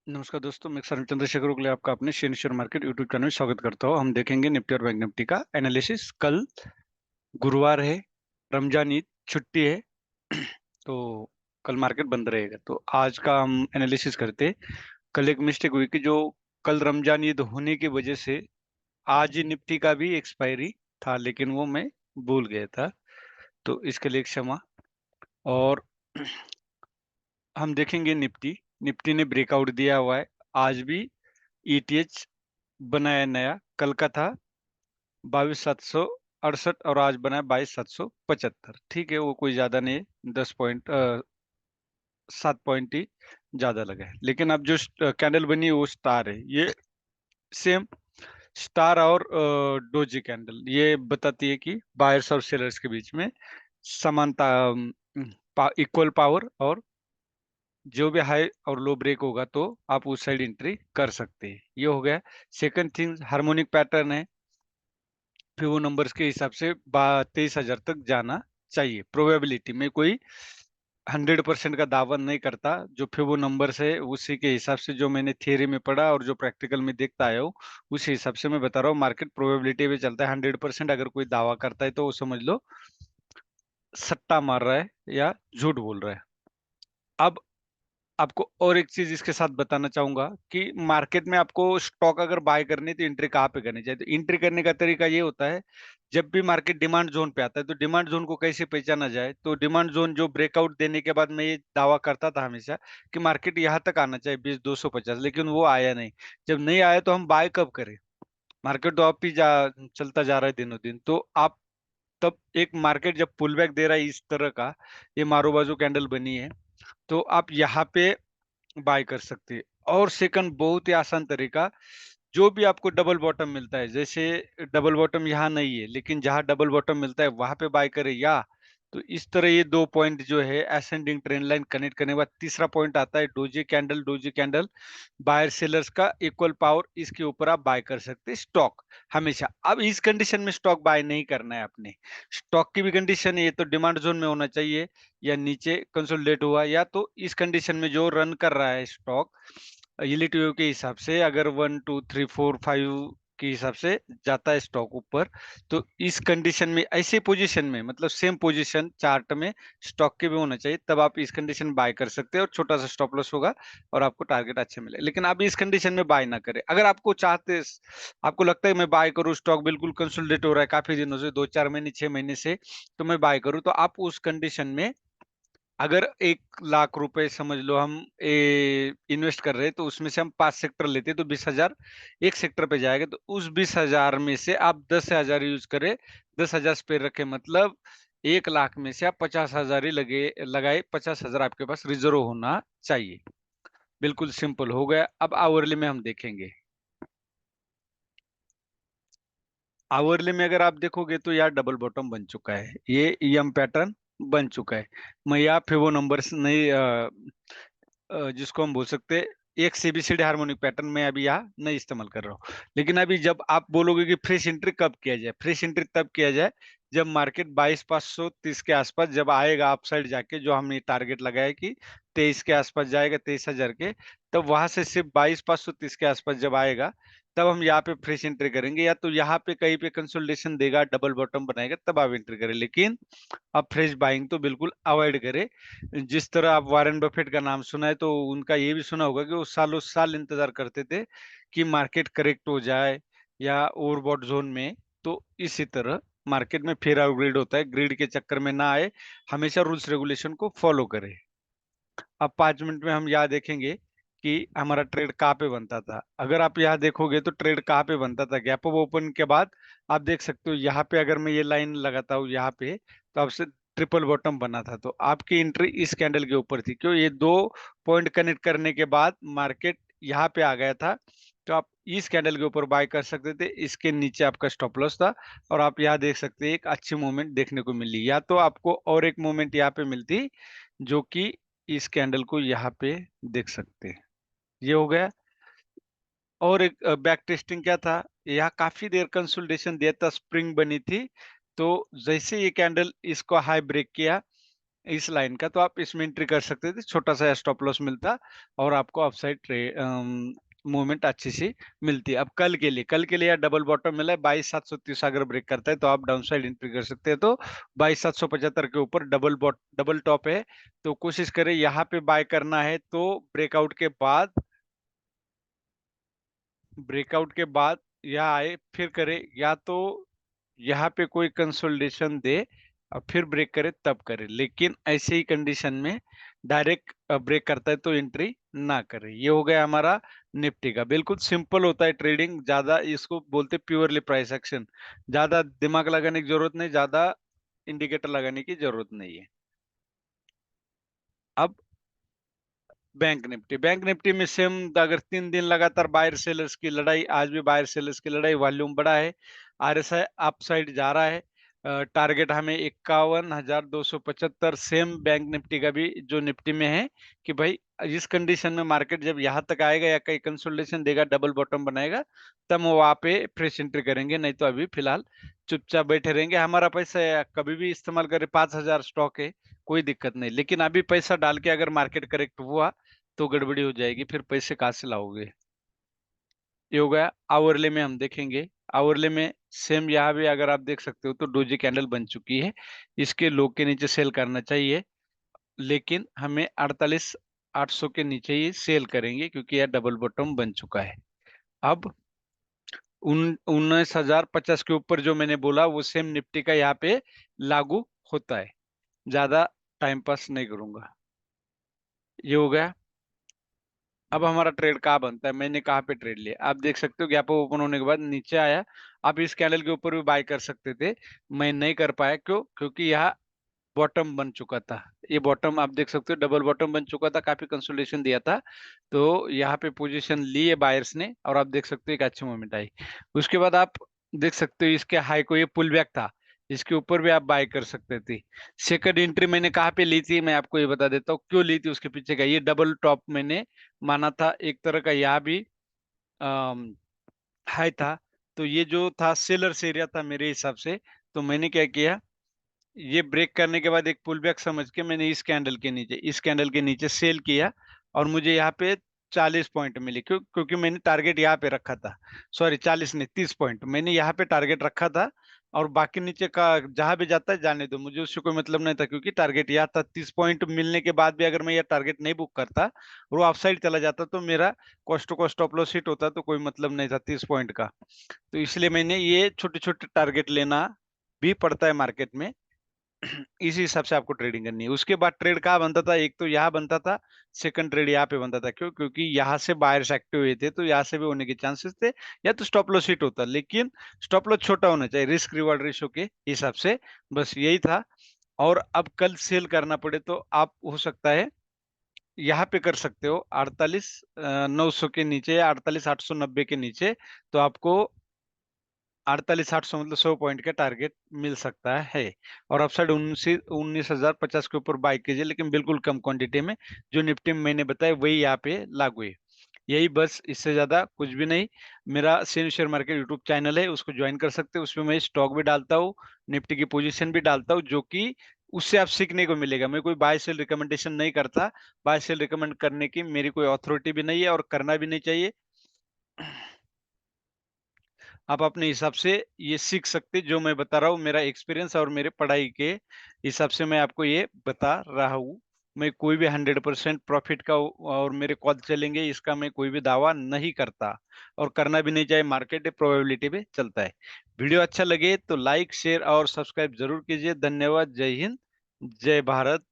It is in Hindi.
नमस्कार दोस्तों, मैं सरन चंद्रशेखर उगले आपका अपने share share market YouTube channel में स्वागत करता हूं। हम देखेंगे निफ्टी और बैंक निफ्टी का एनालिसिस। कल गुरुवार है, रमजान ईद छुट्टी है तो कल मार्केट बंद रहेगा। तो आज का हम एनालिसिस करते हैं। कल एक मिस्टेक हुई कि जो कल रमजान ईद होने की वजह से आज ही निफ्टी का भी एक्सपायरी था, लेकिन वो मैं भूल गया था, तो इसके लिए क्षमा। और हम देखेंगे निफ्टी निफ्टी ने ब्रेकआउट दिया हुआ है। आज भी ईटीएच बनाया नया, कल का था 22,768 और आज बना है 22,775। ठीक है, वो कोई ज्यादा नहीं है, 10 पॉइंट 7 पॉइंट ही ज्यादा लगा है। लेकिन अब जो कैंडल बनी है वो स्टार है, ये सेम स्टार और डोजी कैंडल ये बताती है कि बायर्स और सेलर्स के बीच में समानता, इक्वल पावर, और जो भी हाई और लो ब्रेक होगा तो आप उस साइड एंट्री कर सकते हैं। ये हो गया। सेकंड थिंग, हार्मोनिक पैटर्न है, फिबो नंबर्स के हिसाब से 23,000 तक जाना चाहिए। प्रोबेबिलिटी में कोई 100% का दावा नहीं करता। जो फिबो नंबर्स है उसी के हिसाब से, जो मैंने थियरी में पढ़ा और जो प्रैक्टिकल में देखता आया हूँ उसी हिसाब से मैं बता रहा हूँ। मार्केट प्रोबेबिलिटी पे चलता है। 100% अगर कोई दावा करता है तो वो समझ लो सट्टा मार रहा है या झूठ बोल रहा है। अब आपको और एक चीज इसके साथ बताना चाहूंगा कि मार्केट में आपको स्टॉक अगर बाय करनी है तो एंट्री कहाँ पे करनी चाहिए। तो एंट्री करने का तरीका ये होता है, जब भी मार्केट डिमांड जोन पे आता है तो डिमांड जोन को कैसे पहचाना जाए। तो डिमांड जोन जो ब्रेकआउट देने के बाद मैं ये दावा करता था हमेशा कि मार्केट यहाँ तक आना चाहिए 20,250, लेकिन वो आया नहीं। जब नहीं आया तो हम बाय कब करें। मार्केट तो आप ही चलता जा रहा है दिनों दिन। तो आप तब एक मार्केट जब पुल बैक दे रहा है इस तरह का, ये मारो बाजू कैंडल बनी है, तो आप यहाँ पे बाय कर सकते हैं। और सेकंड, बहुत ही आसान तरीका, जो भी आपको डबल बॉटम मिलता है, जैसे डबल बॉटम यहाँ नहीं है लेकिन जहां डबल बॉटम मिलता है वहां पे बाय करें, या तो इस तरह ये दो पॉइंट जो है असेंडिंग ट्रेंड लाइन कनेक्ट करने के बाद तीसरा पॉइंट आता है doji candle. Doji candle buyer sellers का इक्वल पावर, इसके ऊपर आप बाय कर सकते हैं स्टॉक हमेशा। अब इस कंडीशन में स्टॉक बाय नहीं करना है आपने। स्टॉक की भी कंडीशन है, ये तो डिमांड जोन में होना चाहिए या नीचे कंसोलिडेट हुआ, या तो इस कंडीशन में जो रन कर रहा है स्टॉक यूलिटी के हिसाब से, अगर 1 2 3 4 5 के हिसाब से जाता है स्टॉक ऊपर, तो इस कंडीशन में ऐसे पोजीशन में, मतलब सेम पोजीशन चार्ट में स्टॉक के भी होना चाहिए, तब आप इस कंडीशन में बाय कर सकते हैं और छोटा सा स्टॉप लॉस होगा और आपको टारगेट अच्छे मिले। लेकिन आप इस कंडीशन में बाय ना करें। अगर आपको आपको लगता है मैं बाय करूं, स्टॉक बिल्कुल कंसोलिडेट हो रहा है काफी दिनों से, 2 4 महीने 6 महीने से, तो मैं बाय करूं, तो आप उस कंडीशन में अगर 1 लाख रुपए समझ लो हम इन्वेस्ट कर रहे हैं, तो उसमें से हम 5 सेक्टर लेते हैं तो 20,000 एक सेक्टर पे जाएगा। तो उस 20,000 में से आप 10,000 यूज करें, 10,000 स्पेयर रखें, मतलब 1 लाख में से आप 50,000 ही लगाए। 50,000 आपके पास रिजर्व होना चाहिए। बिल्कुल सिंपल हो गया। अब आवरली में हम देखेंगे। आवरली में अगर आप देखोगे तो यार डबल बॉटम बन चुका है, ये ईएम पैटर्न बन चुका है। मैं यहाँ फिबो नंबर्स नहीं, जिसको हम बोल सकते हैं एक सीबीसीडी हार्मोनिक पैटर्न में अभी यहाँ नहीं इस्तेमाल कर रहा हूँ। लेकिन अभी जब आप बोलोगे कि फ्रेश एंट्री कब किया जाए, फ्रेश एंट्री तब किया जाए जब मार्केट 22,530 के आसपास जब आएगा अपसाइड जाके, जो हमने टारगेट लगाया कि 23 के आसपास जाएगा, 23,000 के, तब वहां से सिर्फ 22,530 के आसपास जब आएगा तब हम यहाँ पे फ्रेश एंट्री करेंगे। या तो यहाँ पे कहीं पे कंसोलिडेशन देगा, डबल बॉटम बनाएगा, तब आप एंट्री करें। लेकिन आप फ्रेश बाइंग तो बिल्कुल अवॉइड करें। जिस तरह आप वारेन बफेट का नाम सुना है, तो उनका ये भी सुना होगा कि वो सालों साल इंतजार करते थे कि मार्केट करेक्ट हो जाए या ओवरबॉट जोन में। तो इसी तरह मार्केट में फेयर और ग्रीड होता है, ग्रीड के चक्कर में ना आए, हमेशा रूल्स रेगुलेशन को फॉलो करें। अब 5 मिनट में हम यहाँ देखेंगे कि हमारा ट्रेड कहाँ पे बनता था। अगर आप यहाँ देखोगे तो ट्रेड कहाँ पे बनता था, गैप अप ओपन के बाद आप देख सकते हो यहाँ पे, अगर मैं ये लाइन लगाता हूँ यहाँ पे, तो आपसे ट्रिपल बॉटम बना था। तो आपकी एंट्री इस कैंडल के ऊपर थी, क्यों, ये दो पॉइंट कनेक्ट करने के बाद मार्केट यहाँ पे आ गया था। तो आप इस कैंडल के ऊपर बाय कर सकते थे, इसके नीचे आपका स्टॉप लॉस था। और आप यहाँ देख सकते हैं एक अच्छी मूवमेंट देखने को मिली, या तो आपको और एक मूवमेंट यहाँ पे मिलती जो कि इस कैंडल को यहाँ पे देख सकते हैं। ये हो गया। और एक बैक टेस्टिंग क्या था, यहाँ काफी देर कंसोलिडेशन दिया था, स्प्रिंग बनी थी। तो जैसे ये कैंडल इसको हाई ब्रेक किया, इस लाइन का, तो आप इसमें एंट्री कर सकते थे, छोटा सा स्टॉप लॉस मिलता और आपको अपसाइड मूवमेंट अच्छी सी मिलती है। अब कल के लिए यार डबल बॉटम मिला है 22,730, अगर ब्रेक करता है तो आप डाउन साइड एंट्री कर सकते हैं। तो 22,775 के ऊपर डबल टॉप है, तो कोशिश करें यहाँ पे बाय करना है। तो ब्रेकआउट के बाद या आए फिर करे, या तो यहाँ पे कोई कंसोलिडेशन दे और फिर ब्रेक करे तब करे, लेकिन ऐसे ही कंडीशन में डायरेक्ट ब्रेक करता है तो एंट्री ना करे। ये हो गया हमारा निफ्टी का। बिल्कुल सिंपल होता है ट्रेडिंग, ज्यादा इसको बोलते प्योरली प्राइस एक्शन, ज्यादा दिमाग लगाने की जरूरत नहीं, ज्यादा इंडिकेटर लगाने की जरूरत नहीं है। अब बैंक निफ्टी में सेम, अगर 3 दिन लगातार बायर सेलर्स की लड़ाई, आज भी बायर सेलर्स की लड़ाई, वॉल्यूम बड़ा है, आरएसआई अप साइड जा रहा है। टारगेट हमें 51,275, सेम बैंक निफ्टी का भी जो निफ्टी में है कि भाई इस कंडीशन में मार्केट जब यहाँ तक आएगा या कहीं कंसोलिडेशन देगा, डबल बॉटम बनाएगा, तब हम वहां पे फ्रेश एंट्री करेंगे, नहीं तो अभी फिलहाल चुपचाप बैठे रहेंगे। हमारा पैसा कभी भी इस्तेमाल करें, 5,000 स्टॉक है, कोई दिक्कत नहीं, लेकिन अभी पैसा डाल के अगर मार्केट करेक्ट हुआ तो गड़बड़ी हो जाएगी, फिर पैसे कहाँ से लाओगे। ये हो गया। आवरले में हम देखेंगे, आवरले में सेम यहाँ भी अगर आप देख सकते हो तो डोजी कैंडल बन चुकी है, इसके लो के नीचे सेल करना चाहिए, लेकिन हमें 48,800 के नीचे ही सेल करेंगे क्योंकि यह डबल बॉटम बन चुका है। अब 19,050 के ऊपर जो मैंने बोला वो सेम निफ्टी का यहाँ पे लागू होता है। ज्यादा टाइम पास नहीं करूंगा। ये हो गया। अब हमारा ट्रेड कहाँ बनता है, मैंने कहाँ पे ट्रेड लिया, आप देख सकते हो गैप ओपन होने के बाद नीचे आया। आप इस कैंडल के ऊपर भी बाय कर सकते थे, मैं नहीं कर पाया, क्यों? क्योंकि यहाँ बॉटम बन चुका था। ये बॉटम आप देख सकते हो, डबल बॉटम बन चुका था, काफी कंसोलिडेशन दिया था, तो यहाँ पे पोजीशन ली है बायर्स ने, और आप देख सकते हो एक अच्छी मूवमेंट आई। उसके बाद आप देख सकते हो इसके हाई को, ये पुल बैक था, इसके ऊपर भी आप बाय कर सकते थे। सेकंड एंट्री मैंने कहाँ पे ली थी, मैं आपको ये बता देता हूँ क्यों ली थी, उसके पीछे का ये डबल टॉप मैंने माना था एक तरह का, यहाँ भी हाई था, तो ये जो था सेलर्स एरिया था मेरे हिसाब से। तो मैंने क्या किया, ये ब्रेक करने के बाद एक पुल बैक समझ के मैंने इस कैंडल के नीचे सेल किया, और मुझे यहाँ पे 40 पॉइंट मिले, क्योंकि मैंने टारगेट यहाँ पे रखा था। सॉरी 40 नहीं, 30 पॉइंट मैंने यहाँ पे टारगेट रखा था, और बाकी नीचे का जहां भी जाता है जाने दो, मुझे उससे कोई मतलब नहीं था, क्योंकि टारगेट यहाँ था। 30 पॉइंट मिलने के बाद भी अगर मैं ये टारगेट नहीं बुक करता और वो अपसाइड चला जाता तो मेरा cost to cost stop loss hit होता, तो कोई मतलब नहीं था 30 पॉइंट का। तो इसलिए मैंने ये छोटे छोटे टारगेट लेना भी पड़ता है मार्केट में, इसी हिसाब से आपको ट्रेडिंग करनी है। उसके बाद ट्रेड कहाँ बनता था, एक तो यहाँ बनता था, सेकंड ट्रेड यहाँ पे बनता था। क्यों? क्योंकि यहाँ से बायर्स एक्टिव हुए थे, तो यहाँ से भी होने के चांसेस थे, या तो स्टॉप लॉस हिट होता, लेकिन स्टॉप लॉस छोटा होना चाहिए रिस्क रिवार्ड रेशो के हिसाब से, बस यही था। और अब कल सेल करना पड़े तो आप हो सकता है यहाँ पे कर सकते हो 48,900 के नीचे या 48,890 के नीचे, तो आपको 48,800 मतलब 100 पॉइंट का टारगेट मिल सकता है। और अपसाइड 19,050 के ऊपर बाय कीजिए, लेकिन बिल्कुल कम क्वांटिटी में, जो निफ्टी में मैंने बताया वही यहाँ पे लागू है। यही बस, इससे ज्यादा कुछ भी नहीं। मेरा Sen share market YouTube channel है, उसको ज्वाइन कर सकते हो, उसमें मैं स्टॉक भी डालता हूँ, निफ्टी की पोजीशन भी डालता हूँ, जो कि उससे आप सीखने को मिलेगा। मैं कोई बाय सेल रिकमेंडेशन नहीं करता, बाय सेल रिकमेंड करने की मेरी कोई अथॉरिटी भी नहीं है, और करना भी नहीं चाहिए। आप अपने हिसाब से ये सीख सकते, जो मैं बता रहा हूँ मेरा एक्सपीरियंस और मेरे पढ़ाई के हिसाब से मैं आपको ये बता रहा हूँ। मैं कोई भी 100% प्रॉफिट का और मेरे कॉल चलेंगे इसका मैं कोई भी दावा नहीं करता, और करना भी नहीं चाहिए, मार्केट प्रोबेबिलिटी पे चलता है। वीडियो अच्छा लगे तो लाइक शेयर और सब्सक्राइब जरूर कीजिए। धन्यवाद। जय हिंद, जय भारत।